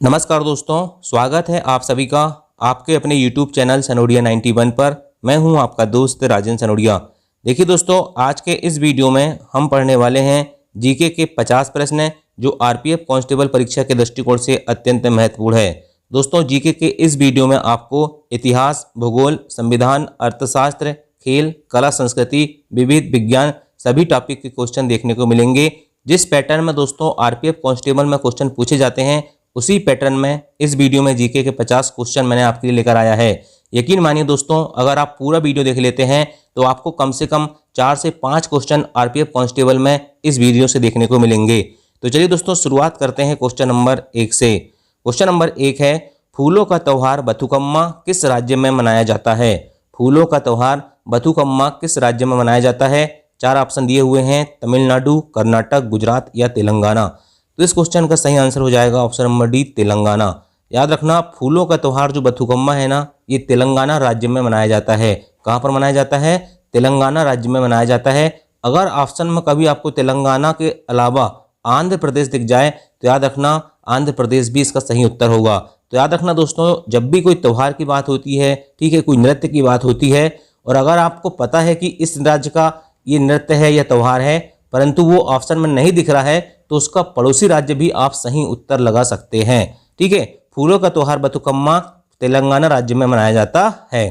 नमस्कार दोस्तों, स्वागत है आप सभी का आपके अपने YouTube चैनल सनोडिया 91 पर। मैं हूं आपका दोस्त राजन सनोडिया। देखिए दोस्तों, आज के इस वीडियो में हम पढ़ने वाले हैं जीके के 50 प्रश्न जो आरपीएफ कांस्टेबल परीक्षा के दृष्टिकोण से अत्यंत महत्वपूर्ण है। दोस्तों, जीके के इस वीडियो में आपको इतिहास, भूगोल, संविधान, अर्थशास्त्र, खेल, कला, संस्कृति, विविध विज्ञान सभी टॉपिक के क्वेश्चन देखने को मिलेंगे। जिस पैटर्न में दोस्तों आरपीएफ कांस्टेबल में क्वेश्चन पूछे जाते हैं, उसी पैटर्न में इस वीडियो में जीके के 50 क्वेश्चन मैंने आपके लिए लेकर आया है। यकीन मानिए दोस्तों, अगर आप पूरा वीडियो देख लेते हैं तो आपको कम से कम 4 से 5 क्वेश्चन आरपीएफ कांस्टेबल में इस वीडियो से देखने को मिलेंगे। तो चलिए दोस्तों, शुरुआत करते हैं क्वेश्चन नंबर 1 से। क्वेश्चन नंबर 1 है, फूलों का त्यौहार बथुकम्मा किस राज्य में मनाया जाता है? फूलों का त्यौहार बथुकम्मा किस राज्य में मनाया जाता है? 4 ऑप्शन दिए हुए हैं, तमिलनाडु, कर्नाटक, गुजरात या तेलंगाना। तो इस क्वेश्चन का सही आंसर हो जाएगा ऑप्शन नंबर डी, तेलंगाना। याद रखना, फूलों का त्यौहार जो बथुकम्मा है ना, ये तेलंगाना राज्य में मनाया जाता है। कहाँ पर मनाया जाता है? तेलंगाना राज्य में मनाया जाता है। अगर ऑप्शन में कभी आपको तेलंगाना के अलावा आंध्र प्रदेश दिख जाए तो याद रखना, आंध्र प्रदेश भी इसका सही उत्तर होगा। तो याद रखना दोस्तों, जब भी कोई त्यौहार की बात होती है, ठीक है, कोई नृत्य की बात होती है, और अगर आपको पता है कि इस राज्य का ये नृत्य है या त्यौहार है, परंतु वो ऑप्शन में नहीं दिख रहा है, तो उसका पड़ोसी राज्य भी आप सही उत्तर लगा सकते हैं। ठीक है, फूलों का त्यौहार बथुकम्मा तेलंगाना राज्य में मनाया जाता है।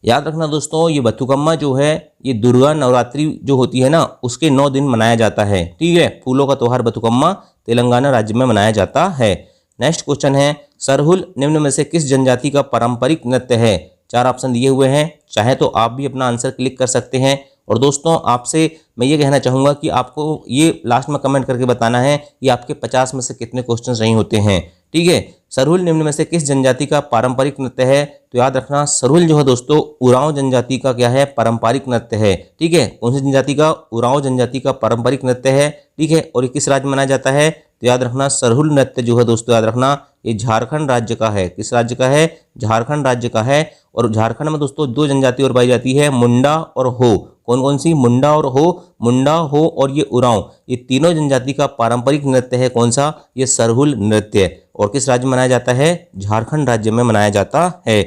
याद रखना दोस्तों, ये बथुकम्मा जो है ये दुर्गा नवरात्रि जो होती है ना, उसके 9 दिन मनाया जाता है। ठीक है, फूलों का त्यौहार बथुकम्मा तेलंगाना राज्य में मनाया जाता है। नेक्स्ट क्वेश्चन है, सरहुल निम्न में से किस जनजाति का पारंपरिक नृत्य है? 4 ऑप्शन दिए हुए हैं, चाहे तो आप भी अपना आंसर क्लिक कर सकते हैं। और दोस्तों, आपसे मैं ये कहना चाहूँगा कि आपको ये लास्ट में कमेंट करके बताना है कि आपके 50 में से कितने क्वेश्चन सही होते हैं। ठीक है, सरहुल निम्न में से किस जनजाति का पारंपरिक नृत्य है? तो याद रखना, सरहुल जो है दोस्तों उरांव जनजाति का क्या है? पारंपरिक नृत्य है। ठीक है, कौन सी जनजाति का? उरांव जनजाति का पारंपरिक नृत्य है। ठीक है, और ये किस राज्य में मनाया जाता है? तो याद रखना, सरहुल नृत्य जो है दोस्तों, याद रखना, ये झारखंड राज्य का है। किस राज्य का है? झारखंड राज्य का है। और झारखंड में दोस्तों 2 जनजाति और पाई जाती है, मुंडा और हो। कौन कौन सी? मुंडा और हो। मुंडा, हो और ये उरांव, ये तीनों जनजाति का पारंपरिक नृत्य है। कौन सा? ये सरहुल नृत्य। और किस राज्य में मनाया जाता है? झारखंड राज्य में मनाया जाता है।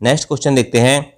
नेक्स्ट क्वेश्चन देखते हैं,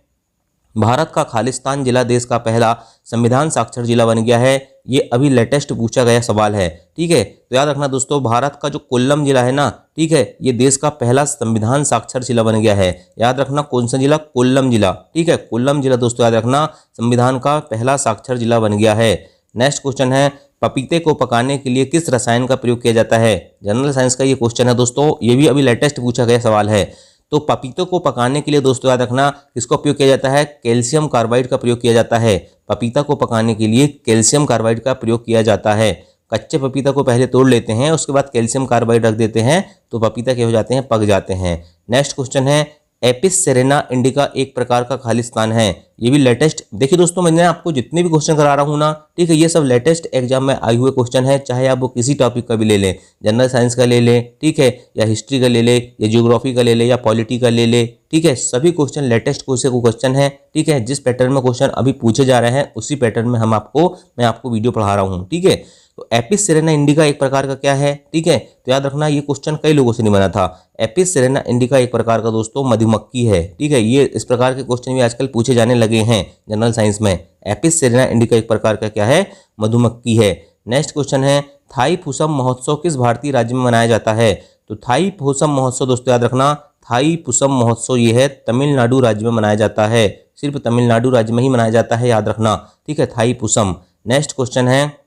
भारत का खालिस्तान जिला देश का पहला संविधान साक्षर जिला बन गया है। ये अभी लेटेस्ट पूछा गया सवाल है। ठीक है, तो याद रखना दोस्तों, भारत का जो कोल्लम जिला है ना, ठीक है, ये देश का पहला संविधान साक्षर जिला बन गया है। याद रखना, कौन सा जिला? कोल्लम जिला। ठीक है, कोल्लम जिला दोस्तों याद रखना, संविधान का पहला साक्षर जिला बन गया है। नेक्स्ट क्वेश्चन है, पपीते को पकाने के लिए किस रसायन का प्रयोग किया जाता है? जनरल साइंस का ये क्वेश्चन है दोस्तों, ये भी अभी लेटेस्ट पूछा गया सवाल है। तो पपीतों को पकाने के लिए दोस्तों याद रखना, किसका उपयोग किया जाता है? कैल्शियम कार्बाइड का प्रयोग किया जाता है। पपीता को पकाने के लिए कैल्शियम कार्बाइड का प्रयोग किया जाता है। कच्चे पपीता को पहले तोड़ लेते हैं, उसके बाद कैल्शियम कार्बाइड रख देते हैं, तो पपीता क्या हो जाते हैं? पक जाते हैं। नेक्स्ट क्वेश्चन है, एपिस सेरेना इंडिका एक प्रकार का खालिस्तान है। ये भी लेटेस्ट, देखिए दोस्तों, मैंने आपको जितने भी क्वेश्चन करा रहा हूँ ना, ठीक है, ये सब लेटेस्ट एग्जाम में आए हुए क्वेश्चन है। चाहे आप वो किसी टॉपिक का भी ले लें, जनरल साइंस का ले लें, ठीक है, या हिस्ट्री का ले लें, या ज्योग्राफी का ले लें, या पॉलिटी का ले लें, ठीक है, सभी क्वेश्चन लेटेस्ट क्वेश्चन है। ठीक है, जिस पैटर्न में क्वेश्चन अभी पूछे जा रहे हैं उसी पैटर्न में मैं आपको वीडियो पढ़ा रहा हूँ। ठीक है, तो एपिस सेरेना इंडिका एक प्रकार का क्या है? ठीक है, तो याद रखना, ये क्वेश्चन कई लोगों से नहीं बना था। एपिस सेरेना इंडिका एक प्रकार का दोस्तों मधुमक्खी है। ठीक है, ये इस प्रकार के क्वेश्चन भी आजकल पूछे जाने लगे हैं जनरल साइंस में। एपिस सेरेना इंडिका एक प्रकार का क्या है? मधुमक्खी है। नेक्स्ट क्वेश्चन है, थाई पुसम महोत्सव किस भारतीय राज्य में मनाया जाता है? तो थाई पुसम महोत्सव दोस्तों याद रखना, थाई पुसम महोत्सव ये है तमिलनाडु राज्य में मनाया जाता है। सिर्फ तमिलनाडु राज्य में ही मनाया जाता है, याद रखना। ठीक है, थाई पुसम। नेक्स्ट क्वेश्चन है,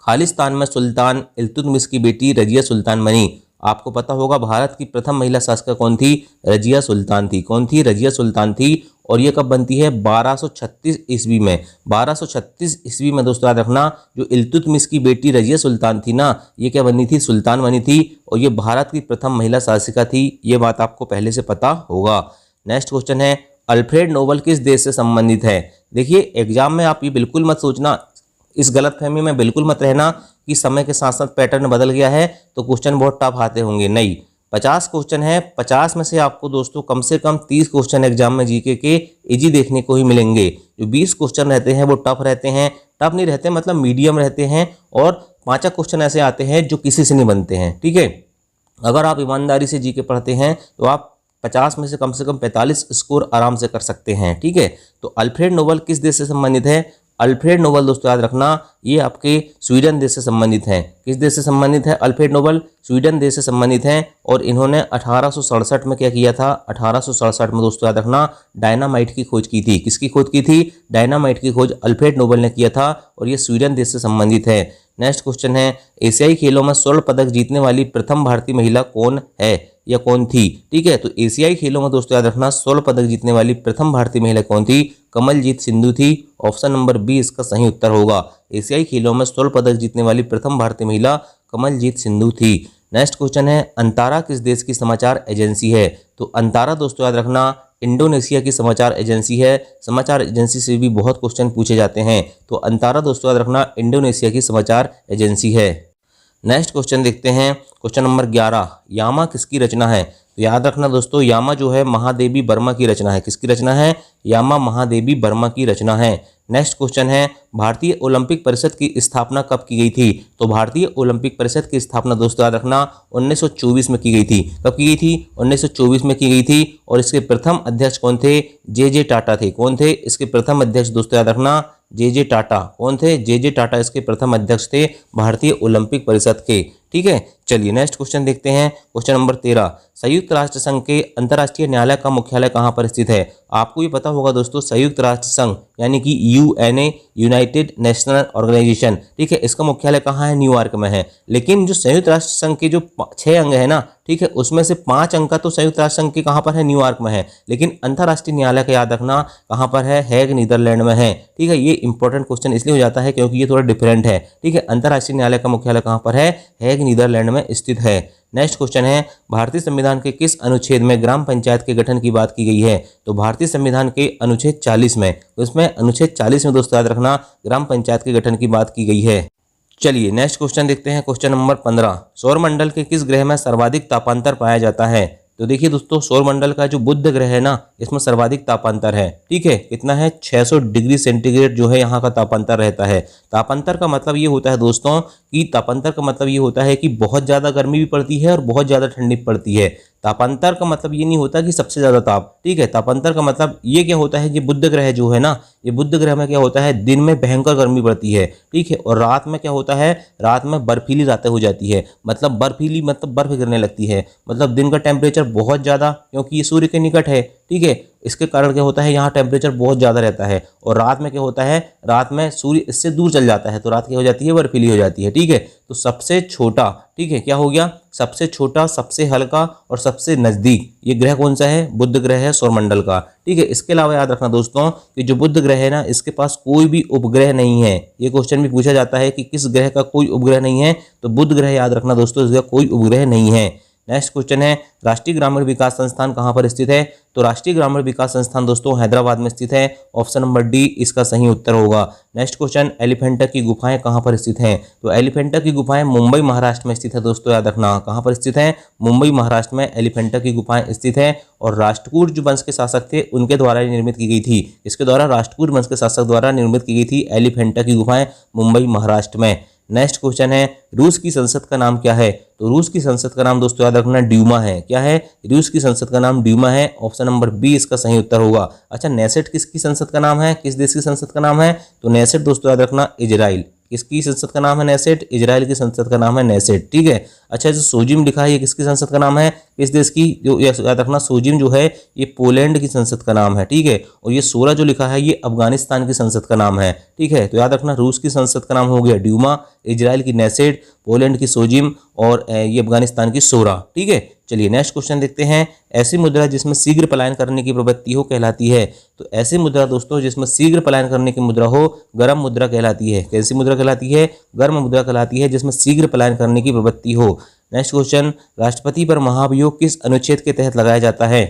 खालिस्तान में सुल्तान इल्तुतमिश की बेटी रजिया सुल्तान बनी। आपको पता होगा भारत की प्रथम महिला शासक कौन थी? रजिया सुल्तान थी। कौन थी? रजिया सुल्तान थी। और ये कब बनती है? 1236 ईस्वी में। 1236 ईस्वी में दोस्तों याद रखना, जो इल्तुतमिश की बेटी रजिया सुल्तान थी ना, ये क्या बनी थी? सुल्तान बनी थी। और ये भारत की प्रथम महिला शासिका थी। ये बात आपको पहले से पता होगा। नेक्स्ट क्वेश्चन है, अल्फ्रेड नोबल किस देश से संबंधित है? देखिए, एग्जाम में आप ये बिल्कुल मत सोचना, इस गलतफहमी में बिल्कुल मत रहना कि समय के साथ साथ पैटर्न बदल गया है तो क्वेश्चन बहुत टफ आते होंगे। नहीं, 50 क्वेश्चन है, 50 में से आपको दोस्तों कम से कम 30 क्वेश्चन एग्जाम में जीके के इजी देखने को ही मिलेंगे। जो 20 क्वेश्चन रहते हैं वो टफ रहते हैं, टफ नहीं रहते मतलब मीडियम रहते हैं, और 5 क्वेश्चन ऐसे आते हैं जो किसी से नहीं बनते हैं। ठीक है, अगर आप ईमानदारी से जीके पढ़ते हैं तो आप 50 में से कम 45 स्कोर आराम से कर सकते हैं। ठीक है, तो अल्फ्रेड नोबल किस देश से संबंधित है? अल्फ्रेड नोबल दोस्तों याद रखना ये आपके स्वीडन देश से संबंधित है। किस देश से संबंधित है अल्फ्रेड नोबल? स्वीडन देश से संबंधित हैं। और इन्होंने 1867 में क्या किया था? 1867 में दोस्तों याद रखना डायनामाइट की खोज की थी। किसकी खोज की थी? डायनामाइट की खोज अल्फ्रेड नोबल ने किया था और ये स्वीडन देश से संबंधित है। नेक्स्ट क्वेश्चन है, एशियाई खेलों में स्वर्ण पदक जीतने वाली प्रथम भारतीय महिला कौन है या कौन थी? ठीक है, तो एशियाई खेलों में दोस्तों याद रखना स्वर्ण पदक जीतने वाली प्रथम भारतीय महिला कौन थी? कमलजीत सिंधु थी। ऑप्शन नंबर बी इसका सही उत्तर होगा। एशियाई खेलों में स्वर्ण पदक जीतने वाली प्रथम भारतीय महिला कमलजीत सिंधु थी। नेक्स्ट क्वेश्चन है, अंतारा किस देश की समाचार एजेंसी है? तो अंतारा दोस्तों याद रखना इंडोनेशिया की समाचार एजेंसी है। समाचार एजेंसी से भी बहुत क्वेश्चन पूछे जाते हैं, तो अंतारा दोस्तों याद रखना इंडोनेशिया की समाचार एजेंसी है। नेक्स्ट क्वेश्चन देखते हैं, क्वेश्चन नंबर 11, यामा किसकी रचना है? तो याद रखना दोस्तों यामा जो है महादेवी वर्मा की रचना है। किसकी रचना है? यामा महादेवी वर्मा की रचना है। नेक्स्ट क्वेश्चन है, भारतीय ओलंपिक परिषद की स्थापना कब की गई थी? तो भारतीय ओलंपिक परिषद की स्थापना दोस्तों याद रखना 1924 में की गई थी। कब की गई थी? 1924 में की गई थी। और इसके प्रथम अध्यक्ष कौन थे? जे टाटा थे। कौन थे इसके प्रथम अध्यक्ष? दोस्तों याद रखना जे टाटा। कौन थे? जे टाटा इसके प्रथम अध्यक्ष थे भारतीय ओलंपिक परिषद के। ठीक है, चलिए नेक्स्ट क्वेश्चन देखते हैं, क्वेश्चन नंबर 13, संयुक्त राष्ट्र संघ के अंतर्राष्ट्रीय न्यायालय का मुख्यालय कहाँ पर स्थित है? आपको ये पता होगा दोस्तों संयुक्त राष्ट्र संघ यानी कि यूएनए, यूनाइटेड नेशनल ऑर्गेनाइजेशन। ठीक है, इसका मुख्यालय कहाँ है? न्यूयॉर्क में है। लेकिन जो संयुक्त राष्ट्र संघ के जो 6 अंग है ना, ठीक है, उसमें से 5 अंग का तो संयुक्त राष्ट्र संघ के कहाँ पर है? न्यूयॉर्क में है। लेकिन अंतर्राष्ट्रीय न्यायालय का याद रखना कहाँ पर है? हैग, नीदरलैंड में है। ठीक है, ये इंपॉर्टेंट क्वेश्चन इसलिए हो जाता है क्योंकि ये थोड़ा डिफरेंट है। ठीक है, अंतर्राष्ट्रीय न्यायालय का मुख्यालय कहाँ पर है? हैग, नीदरलैंड में स्थित है। नेक्स्ट क्वेश्चन है, भारतीय संविधान के किस अनुच्छेद में ग्राम पंचायत के गठन की बात की गई है? तो भारतीय संविधान के अनुच्छेद 40 में, तो इसमें अनुच्छेद 40 में दोस्तों याद रखना ग्राम पंचायत के गठन की बात की गई है। चलिए नेक्स्ट क्वेश्चन देखते हैं, क्वेश्चन नंबर 15, सौरमंडल के किस ग्रह में सर्वाधिक तापांतर पाया जाता है? तो देखिए दोस्तों सौरमंडल का जो बुध ग्रह है ना, इसमें सर्वाधिक तापांतर है। ठीक है, कितना है? 600 डिग्री सेंटीग्रेड जो है यहाँ का तापांतर रहता है। तापांतर का मतलब ये होता है दोस्तों कि तापांतर का मतलब ये होता है कि बहुत ज़्यादा गर्मी भी पड़ती है और बहुत ज़्यादा ठंडी पड़ती है। तापांतर का मतलब ये नहीं होता कि सबसे ज़्यादा ताप। ठीक है, तापांतर का मतलब ये क्या होता है, ये बुध ग्रह जो है ना, ये बुध ग्रह में क्या होता है, दिन में भयंकर गर्मी पड़ती है। ठीक है, और रात में क्या होता है, रात में बर्फीली रातें हो जाती है। मतलब बर्फीली मतलब बर्फ गिरने लगती है। मतलब दिन का टेम्परेचर बहुत ज़्यादा, क्योंकि ये सूर्य के निकट है। ठीक है, इसके कारण क्या होता है, यहाँ टेम्परेचर बहुत ज़्यादा रहता है। और रात में क्या होता है, रात में सूर्य इससे दूर चल जाता है, तो रात क्या हो जाती है, बर्फीली हो जाती है। ठीक है, तो सबसे छोटा, ठीक है, क्या हो गया, सबसे छोटा, सबसे हल्का और सबसे नज़दीक ये ग्रह कौन सा है? बुध ग्रह है सौरमंडल का। ठीक है, इसके अलावा याद रखना दोस्तों कि जो बुध ग्रह है ना, इसके पास कोई भी उपग्रह नहीं है। ये क्वेश्चन भी पूछा जाता है कि किस ग्रह का कोई उपग्रह नहीं है, तो बुध ग्रह याद रखना दोस्तों, इसका कोई उपग्रह नहीं है। नेक्स्ट क्वेश्चन है, राष्ट्रीय ग्रामीण विकास संस्थान कहाँ पर स्थित है? तो राष्ट्रीय ग्रामीण विकास संस्थान दोस्तों हैदराबाद में स्थित है। ऑप्शन नंबर डी इसका सही उत्तर होगा। नेक्स्ट क्वेश्चन, एलिफेंटा की गुफाएं कहाँ पर स्थित हैं? तो एलिफेंटा की गुफाएं मुंबई महाराष्ट्र में स्थित है दोस्तों, याद रखना कहाँ पर स्थित है, मुंबई महाराष्ट्र में एलिफेंटा की गुफाएं स्थित है। और राष्ट्रकूट जो वंश के शासक थे उनके द्वारा निर्मित की गई थी। इसके द्वारा राष्ट्रकूट वंश के शासक द्वारा निर्मित की गई थी एलिफेंटा की गुफाएं मुंबई महाराष्ट्र में। नेक्स्ट क्वेश्चन है, रूस की संसद का नाम क्या है? तो रूस की संसद का नाम दोस्तों याद रखना ड्यूमा है। क्या है? रूस की संसद का नाम ड्यूमा है। ऑप्शन नंबर बी इसका सही उत्तर होगा। अच्छा, नेसेट किसकी संसद का नाम है? किस देश की संसद का नाम है? तो नेसेट दोस्तों याद रखना इजराइल। किसकी संसद का नाम है? नेसेट। इजराइल की संसद का नाम है नेसेट। ठीक है, अच्छा, जो सोजिम लिखा है ये किसकी संसद का नाम है? किस देश की? जो याद रखना सोजिम जो है ये पोलैंड की संसद का नाम है। ठीक है, और ये 16 जो लिखा है ये अफगानिस्तान की संसद का नाम है। ठीक है, तो याद रखना रूस की संसद का नाम हो गया ड्यूमा, इजराइल की नेसेट, पोलैंड की सोजिम और ये अफगानिस्तान की 16। ठीक है, चलिए नेक्स्ट क्वेश्चन देखते हैं, ऐसी मुद्रा जिसमें शीघ्र पलायन करने की प्रवृत्ति हो कहलाती है? तो ऐसी मुद्रा दोस्तों जिसमें शीघ्र पलायन करने की मुद्रा हो गर्म मुद्रा कहलाती है। कैसी मुद्रा कहलाती है? गर्म मुद्रा कहलाती है, जिसमें शीघ्र पलायन करने की प्रवृत्ति हो। नेक्स्ट क्वेश्चन, राष्ट्रपति पर महाभियोग किस अनुच्छेद के तहत लगाया जाता है?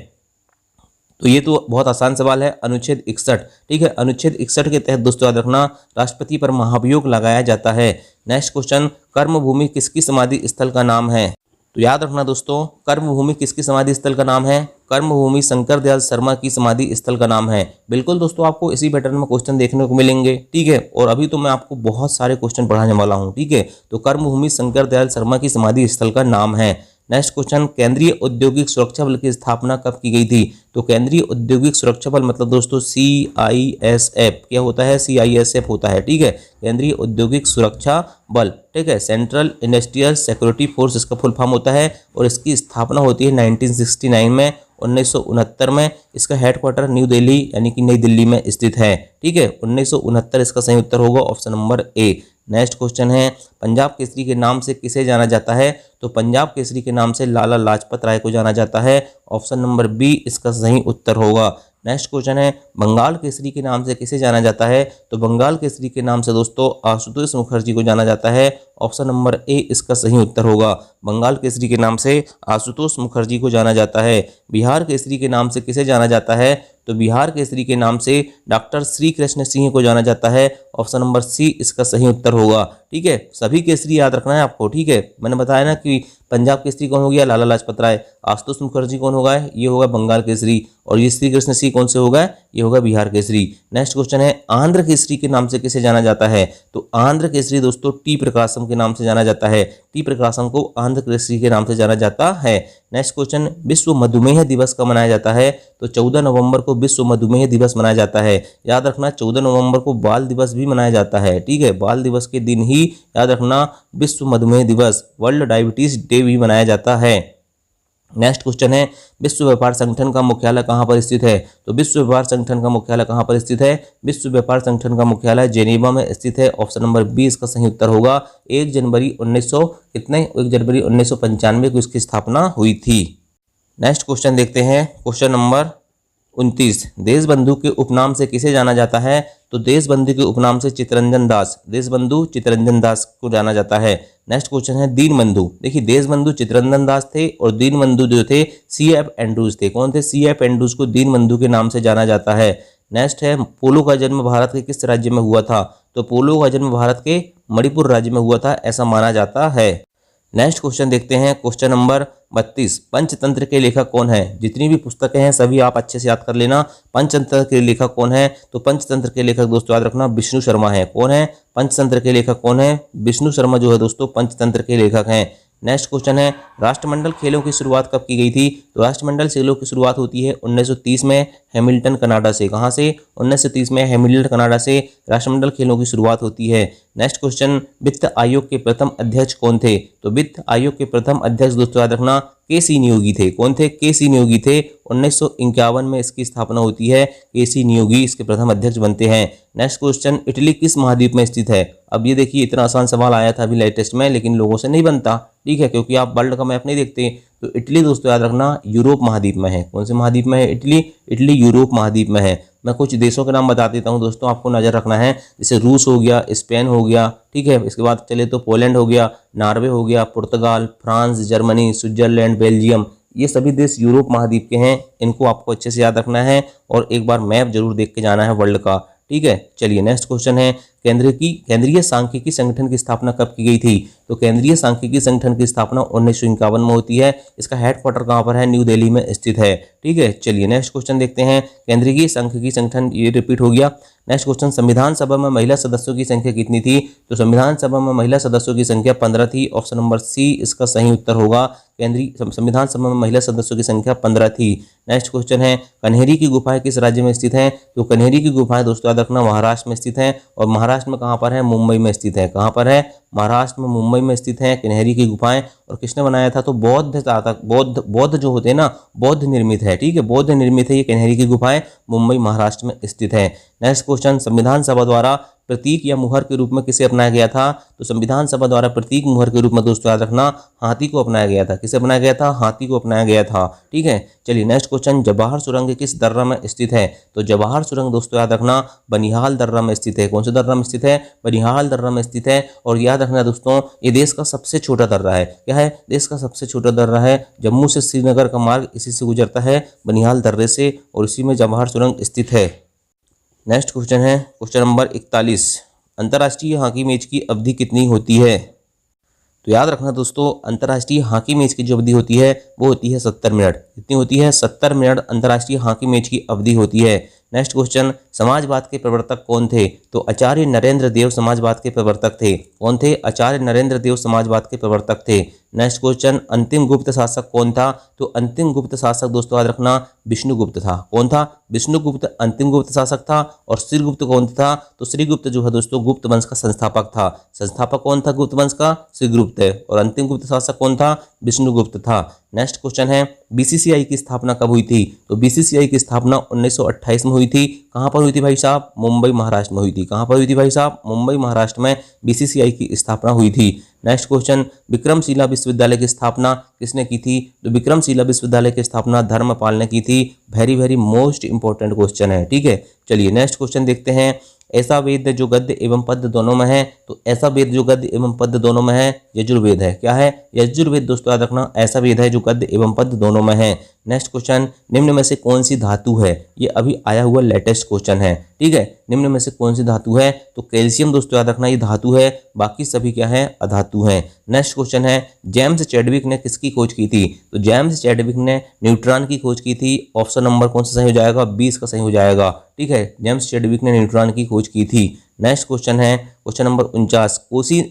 तो ये तो बहुत आसान सवाल है, अनुच्छेद 61। ठीक है, अनुच्छेद 61 के तहत दोस्तों याद रखना राष्ट्रपति पर महाभियोग लगाया जाता है। नेक्स्ट क्वेश्चन, कर्मभूमि किसकी समाधि स्थल का नाम है? तो याद रखना दोस्तों कर्मभूमि किसकी समाधि स्थल का नाम है? कर्मभूमि शंकर दयाल शर्मा की समाधि स्थल का नाम है। बिल्कुल दोस्तों, आपको इसी पैटर्न में क्वेश्चन देखने को मिलेंगे। ठीक है, और अभी तो मैं आपको बहुत सारे क्वेश्चन पढ़ाने वाला हूँ। ठीक है, तो कर्मभूमि शंकर दयाल शर्मा की समाधि स्थल का नाम है। नेक्स्ट क्वेश्चन, केंद्रीय औद्योगिक सुरक्षा बल की स्थापना कब की गई थी? तो केंद्रीय औद्योगिक सुरक्षा बल मतलब दोस्तों CISF, क्या होता है? CISF होता है, ठीक है, केंद्रीय औद्योगिक सुरक्षा बल, ठीक है, सेंट्रल इंडस्ट्रियल सिक्योरिटी फोर्स इसका फुल फॉर्म होता है। और इसकी स्थापना होती है 1969 में, 1969 में। इसका हेडक्वार्टर न्यू दिल्ली यानी कि नई दिल्ली में स्थित है, ठीक है, 1969 इसका सही उत्तर होगा option number A. Next question है, पंजाब केसरी के नाम से किसे जाना जाता है? तो पंजाब केसरी के नाम से लाला लाजपत राय को जाना जाता है, ऑप्शन नंबर बी इसका सही उत्तर होगा। नेक्स्ट क्वेश्चन है, बंगाल केसरी के नाम से किसे जाना जाता है? तो बंगाल केसरी के नाम से दोस्तों आशुतोष मुखर्जी को जाना जाता है, ऑप्शन नंबर ए इसका सही उत्तर होगा। बंगाल केसरी के नाम से आशुतोष मुखर्जी को जाना जाता है। बिहार केसरी के नाम से किसे जाना जाता है? तो बिहार केसरी के नाम से डॉक्टर श्री कृष्ण सिंह को जाना जाता है, ऑप्शन नंबर सी इसका सही उत्तर होगा, ठीक है। सभी केसरी याद रखना है आपको, ठीक है। मैंने बताया ना कि पंजाब केसरी कौन हो गया? लाला लाजपत राय। आशुतोष मुखर्जी कौन होगा? ये होगा बंगाल केसरी। और ये श्री कृष्ण सिंह कौन से होगा? ये होगा बिहार केसरी। नेक्स्ट क्वेश्चन है, आंध्र केसरी के नाम से किसे जाना जाता है? तो आंध्र केसरी दोस्तों टी प्रकाशम के नाम से जाना जाता है। टी प्रकाशम को आंध्र केसरी के नाम से जाना जाता है। नेक्स्ट क्वेश्चन, विश्व मधुमेह दिवस कब मनाया जाता है? तो 14 नवंबर को विश्व मधुमेह दिवस मनाया जाता है। याद रखना 14 नवंबर को बाल दिवस भी मनाया जाता है, ठीक है। बाल दिवस के दिन ही याद रखना विश्व मधुमेह दिवस, वर्ल्ड डायबिटीज डे भी मनाया जाता है। नेक्स्ट क्वेश्चन है, विश्व व्यापार संगठन का मुख्यालय कहाँ पर स्थित है? तो विश्व व्यापार संगठन का मुख्यालय कहाँ पर स्थित है? विश्व व्यापार संगठन का मुख्यालय जेनेवा में स्थित है, ऑप्शन नंबर बी इसका सही उत्तर होगा। 1 जनवरी 1995 को इसकी स्थापना हुई थी। नेक्स्ट क्वेश्चन देखते हैं, क्वेश्चन नंबर 29, देशबंधु के उपनाम से किसे जाना जाता है? तो देशबंधु के उपनाम से चित्तरंजन दास, देशबंधु चित्तरंजन दास को जाना जाता है। नेक्स्ट क्वेश्चन है, दीनबंधु। देखिए देशबंधु चित्तरंजन दास थे और दीनबंधु जो थे CF एंड्रूज थे। कौन थे? CF एंड्रूज को दीनबंधु के नाम से जाना जाता है। नेक्स्ट है, पोलो का जन्म भारत के किस राज्य में हुआ था? तो पोलो का जन्म भारत के मणिपुर राज्य में हुआ था, ऐसा माना जाता है। नेक्स्ट क्वेश्चन देखते हैं, क्वेश्चन नंबर 32, पंचतंत्र के लेखक कौन है? जितनी भी पुस्तकें हैं सभी आप अच्छे से याद कर लेना। पंचतंत्र के लेखक कौन है? तो पंचतंत्र के लेखक दोस्तों याद रखना विष्णु शर्मा है। कौन है? पंचतंत्र के लेखक कौन है? विष्णु शर्मा जो है दोस्तों पंचतंत्र के लेखक हैं। नेक्स्ट क्वेश्चन है, राष्ट्रमंडल खेलों की शुरुआत कब की गई थी? तो राष्ट्रमंडल खेलों की शुरुआत होती है 1930 में हैमिल्टन कनाडा से। कहाँ से? 1930 में हैमिल्टन कनाडा से राष्ट्रमंडल खेलों की शुरुआत होती है। नेक्स्ट क्वेश्चन, वित्त आयोग के प्रथम अध्यक्ष कौन थे? तो वित्त आयोग के प्रथम अध्यक्ष दोस्तों याद रखना KC नियोगी थे। कौन थे? KC नियोगी थे। 1951 में इसकी स्थापना होती है। KC नियोगी इसके प्रथम अध्यक्ष बनते हैं। नेक्स्ट क्वेश्चन, इटली किस महाद्वीप में स्थित है? अब ये देखिए इतना आसान सवाल आया था अभी लेटेस्ट में, लेकिन लोगों से नहीं बनता, ठीक है, क्योंकि आप वर्ल्ड का मैप नहीं देखते। तो इटली दोस्तों याद रखना यूरोप महाद्वीप में है। कौन से महाद्वीप में है इटली? इटली यूरोप महाद्वीप में है। मैं कुछ देशों के नाम बता देता हूं दोस्तों, आपको नजर रखना है। जैसे रूस हो गया, स्पेन हो गया, ठीक है, इसके बाद चले तो पोलैंड हो गया, नॉर्वे हो गया, पुर्तगाल, फ्रांस, जर्मनी, स्विट्जरलैंड, बेल्जियम, ये सभी देश यूरोप महाद्वीप के हैं। इनको आपको अच्छे से याद रखना है और एक बार मैप जरूर देख के जाना है वर्ल्ड का, ठीक है। चलिए नेक्स्ट क्वेश्चन है, केंद्रीय सांख्यिकी संगठन की स्थापना कब की गई थी? तो केंद्रीय सांख्यिकी संगठन की स्थापना 1951 में होती है। इसका हेडक्वार्टर कहाँ पर है? न्यू दिल्ली में स्थित है, ठीक है। चलिए नेक्स्ट क्वेश्चन देखते हैं, केंद्रीय सांख्यिकी संगठन, ये रिपीट हो गया। नेक्स्ट क्वेश्चन, संविधान सभा में महिला सदस्यों की संख्या कितनी थी? तो संविधान सभा में महिला सदस्यों की संख्या 15 थी, ऑप्शन नंबर सी इसका सही उत्तर होगा। केंद्रीय संविधान सभा में महिला सदस्यों की संख्या 15 थी। नेक्स्ट क्वेश्चन है, कन्हेरी की गुफाएं किस राज्य में स्थित हैं? तो कन्हेरी की गुफाएं दोस्तों याद रखना महाराष्ट्र में स्थित हैं। और महाराष्ट्र में कहाँ पर है? मुंबई में स्थित है। कहाँ पर है? महाराष्ट्र में मुंबई में स्थित है कन्हेरी की गुफाएं। और किसने बनाया था? तो बौद्ध जो होते हैं ना, बौद्ध निर्मित है, ठीक है, बौद्ध निर्मित है ये कन्हेरी की गुफाएं, मुंबई महाराष्ट्र में स्थित है। नेक्स्ट क्वेश्चन, संविधान सभा द्वारा प्रतीक या मुहर के रूप में किसे अपनाया गया था? तो संविधान सभा द्वारा प्रतीक मुहर के रूप में दोस्तों याद रखना हाथी को अपनाया गया था। किसे अपनाया गया था? हाथी को अपनाया गया था, ठीक है। चलिए नेक्स्ट क्वेश्चन, जवाहर सुरंग किस दर्रा में स्थित है? तो जवाहर सुरंग दोस्तों याद रखना बनिहाल दर्रा में स्थित है। कौन से दर्रा में स्थित है? बनिहाल दर्रा में स्थित है। और याद रखना दोस्तों ये देश का सबसे छोटा दर्रा है। क्या है? देश का सबसे छोटा दर्रा है। जम्मू से श्रीनगर का मार्ग इसी से गुजरता है, बनिहाल दर्रे से, और इसी में जवाहर सुरंग स्थित है। नेक्स्ट क्वेश्चन है क्वेश्चन नंबर 41, अंतर्राष्ट्रीय हॉकी मैच की अवधि कितनी होती है? तो याद रखना दोस्तों अंतर्राष्ट्रीय हॉकी मैच की जो अवधि होती है वो होती है 70 मिनट। कितनी होती है? 70 मिनट अंतर्राष्ट्रीय हॉकी मैच की अवधि होती है। नेक्स्ट क्वेश्चन, समाजवाद के प्रवर्तक कौन थे? तो आचार्य नरेंद्र देव समाजवाद के प्रवर्तक थे। कौन थे? आचार्य नरेंद्र देव समाजवाद के प्रवर्तक थे। नेक्स्ट क्वेश्चन, अंतिम गुप्त शासक कौन था? तो अंतिम गुप्त शासक दोस्तों याद रखना विष्णुगुप्त था। कौन था? विष्णुगुप्त अंतिम गुप्त शासक था। और श्रीगुप्त कौन था? तो श्रीगुप्त जो है दोस्तों गुप्त वंश का संस्थापक था। संस्थापक कौन था गुप्त वंश का? श्रीगुप्त है। और अंतिम गुप्त शासक कौन था? विष्णुगुप्त था। नेक्स्ट क्वेश्चन है, बीसीसीआई की स्थापना कब हुई थी? तो बीसीसीआई की स्थापना 1928 में हुई थी। कहां पर हुई थी भाई साहब? मुंबई महाराष्ट्र में हुई थी। कहां पर हुई थी भाई साहब? मुंबई महाराष्ट्र में बीसीसीआई की स्थापना हुई थी। नेक्स्ट क्वेश्चन, विक्रमशिला विश्वविद्यालय की स्थापना किसने की थी? तो विक्रमशिला विश्वविद्यालय की स्थापना धर्मपाल ने की थी। Very very most important question है, ठीक है। चलिए नेक्स्ट क्वेश्चन देखते हैं, ऐसा वेद जो गद्य एवं पद्य दोनों में है? तो ऐसा वेद जो गद्य एवं पद्य दोनों में है यजुर्वेद है। क्या है? यजुर्वेद दोस्तों याद रखना ऐसा वेद है जो गद्य एवं पद्य दोनों में है। नेक्स्ट क्वेश्चन, निम्न में से कौन सी धातु है? ये अभी आया हुआ लेटेस्ट क्वेश्चन है, ठीक है। निम्न में से कौन सी धातु है? तो कैल्शियम दोस्तों याद रखना ये धातु है, बाकी सभी क्या है? अधातु हैं। नेक्स्ट क्वेश्चन है, जेम्स चैडविक ने किसकी खोज की थी? तो जेम्स चैडविक ने न्यूट्रॉन की खोज की थी। ऑप्शन नंबर कौन सा सही हो जाएगा? 20 का सही हो जाएगा, ठीक है। जेम्स चैडविक ने न्यूट्रॉन की खोज की थी। नेक्स्ट क्वेश्चन है क्वेश्चन नंबर 49,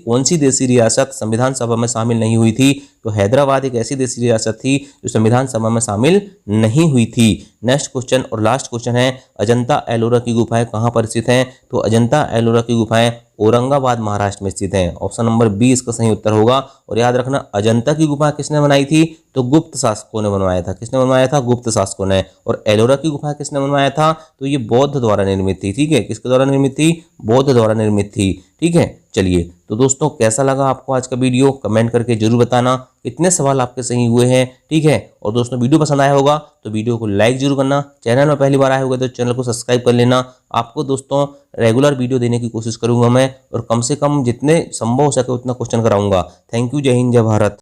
कौन सी देशी रियासत संविधान सभा में शामिल नहीं हुई थी? तो हैदराबाद एक ऐसी देशी रियासत थी जो संविधान सभा में शामिल नहीं हुई थी। नेक्स्ट क्वेश्चन और लास्ट क्वेश्चन है, अजंता एलोरा की गुफाएं कहाँ पर स्थित हैं? तो अजंता एलोरा की गुफाएं औरंगाबाद महाराष्ट्र में स्थित हैं। ऑप्शन नंबर 20 का सही उत्तर होगा। और याद रखना अजंता की गुफा किसने बनाई थी? तो गुप्त शासकों ने बनवाया था। किसने बनवाया था? गुप्त शासकों ने। और एलोरा की गुफा किसने बनवाया था? तो ये बौद्ध द्वारा निर्मित थी, ठीक है। किसके द्वारा निर्मित थी? बौद्ध द्वारा निर्मित थी, ठीक है। चलिए तो दोस्तों कैसा लगा आपको आज का वीडियो? कमेंट करके जरूर बताना। कितने सवाल आपके सही हुए हैं, ठीक है। और दोस्तों वीडियो पसंद आया होगा तो वीडियो को लाइक जरूर करना। चैनल में पहली बार आए होगा तो चैनल को सब्सक्राइब कर लेना। आपको दोस्तों रेगुलर वीडियो देने की कोशिश करूंगा मैं, और कम से कम जितने संभव हो सके उतना क्वेश्चन कराऊंगा। थैंक यू, जय हिंद, जय भारत।